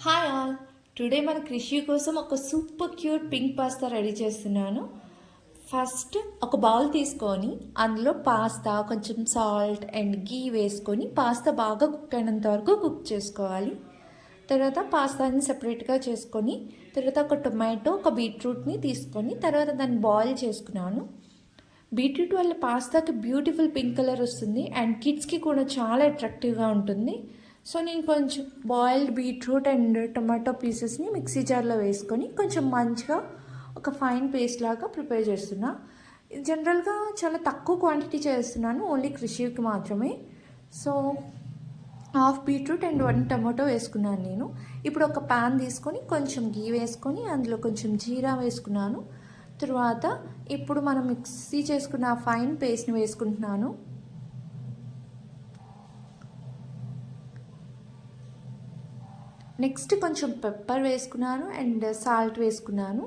Hi all. Today మన కృషి కోసం ఒక super cute pink pasta ready చేస్తున్నాను. ఫస్ట్ ఒక బౌల్ తీసుకొని అందులో పాస్తా, కొంచెం సాల్ట్ అండ్ గీ వేసుకొని పాస్తా బాగా కుక్ అయినంత వరకు కుక్ చేసుకోవాలి. తర్వాత పాస్తాని సపరేట్గా చేసుకొని తర్వాత ఒక టొమాటో, ఒక బీట్రూట్ని తీసుకొని తర్వాత దాన్ని బాయిల్ చేసుకున్నాను. బీట్రూట్ వల్ల పాస్తాకి బ్యూటిఫుల్ పింక్ కలర్ వస్తుంది అండ్ కిడ్స్కి కూడా చాలా అట్రాక్టివ్గా ఉంటుంది. సో నేను కొంచెం బాయిల్డ్ బీట్రూట్ అండ్ టొమాటో పీసెస్ని మిక్సీ జార్లో వేసుకొని కొంచెం మంచిగా ఒక ఫైన్ పేస్ట్ లాగా ప్రిపేర్ చేస్తున్నా. జనరల్గా చాలా తక్కువ క్వాంటిటీ చేస్తున్నాను, ఓన్లీ కృషికి మాత్రమే. So half beetroot and 1 tomato వేసుకున్నాను నేను. ఇప్పుడు ఒక ప్యాన్ తీసుకొని కొంచెం గీ వేసుకొని అందులో కొంచెం జీరా వేసుకున్నాను. తర్వాత ఇప్పుడు మనం మిక్సీ చేసుకున్న ఫైన్ పేస్ట్ని వేసుకుంటున్నాను. నెక్స్ట్ కొంచెం పెప్పర్ వేసుకున్నాను అండ్ సాల్ట్ వేసుకున్నాను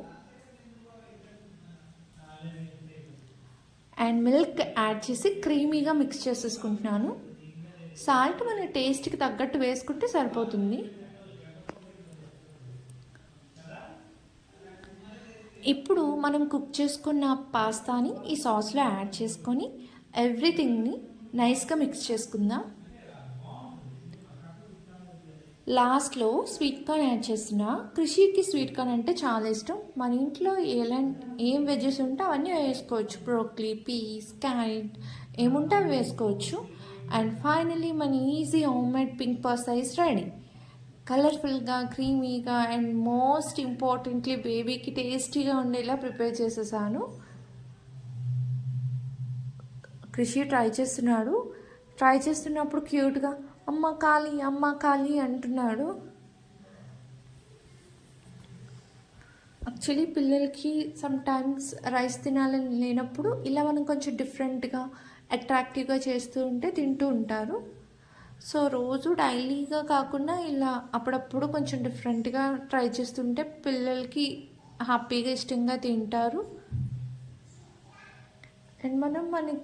అండ్ మిల్క్ యాడ్ చేసి క్రీమీగా మిక్స్ చేసేసుకుంటున్నాను. సాల్ట్ మన టేస్ట్కి తగ్గట్టు వేసుకుంటే సరిపోతుంది. ఇప్పుడు మనం కుక్ చేసుకున్న పాస్తాని ఈ సాస్లో యాడ్ చేసుకొని ఎవ్రీథింగ్ని నైస్గా మిక్స్ చేసుకుందాం. లాస్ట్లో స్వీట్ కార్న్ యాడ్ చేస్తున్నా. కృషికి స్వీట్ కార్న్ అంటే చాలా ఇష్టం. మన ఇంట్లో ఏం వెజెస్ ఉంటే అవన్నీ వేసుకోవచ్చు. బ్రోక్లీ, పీస్, క్యారెట్ ఏముంటే అవి వేసుకోవచ్చు. అండ్ ఫైనలీ మన easy home made pink pasta is ready. కలర్ఫుల్గా, క్రీమీగా అండ్ మోస్ట్ ఇంపార్టెంట్లీ బేబీకి టేస్టీగా ఉండేలా ప్రిపేర్ చేసేసాను. కృషి ట్రై చేస్తున్నప్పుడు క్యూట్గా అమ్మ కాలి అంటున్నాడు. యాక్చువల్లీ పిల్లలకి సమ్టైమ్స్ రైస్ తినాలని లేనప్పుడు ఇలా మనం కొంచెం డిఫరెంట్గా అట్రాక్టివ్గా చేస్తూ ఉంటే తింటూ ఉంటారు. సో రోజు డైలీగా కాకుండా ఇలా అప్పుడప్పుడు కొంచెం డిఫరెంట్గా ట్రై చేస్తుంటే పిల్లలకి హ్యాపీగా ఇష్టంగా తింటారు. అండ్ మనకి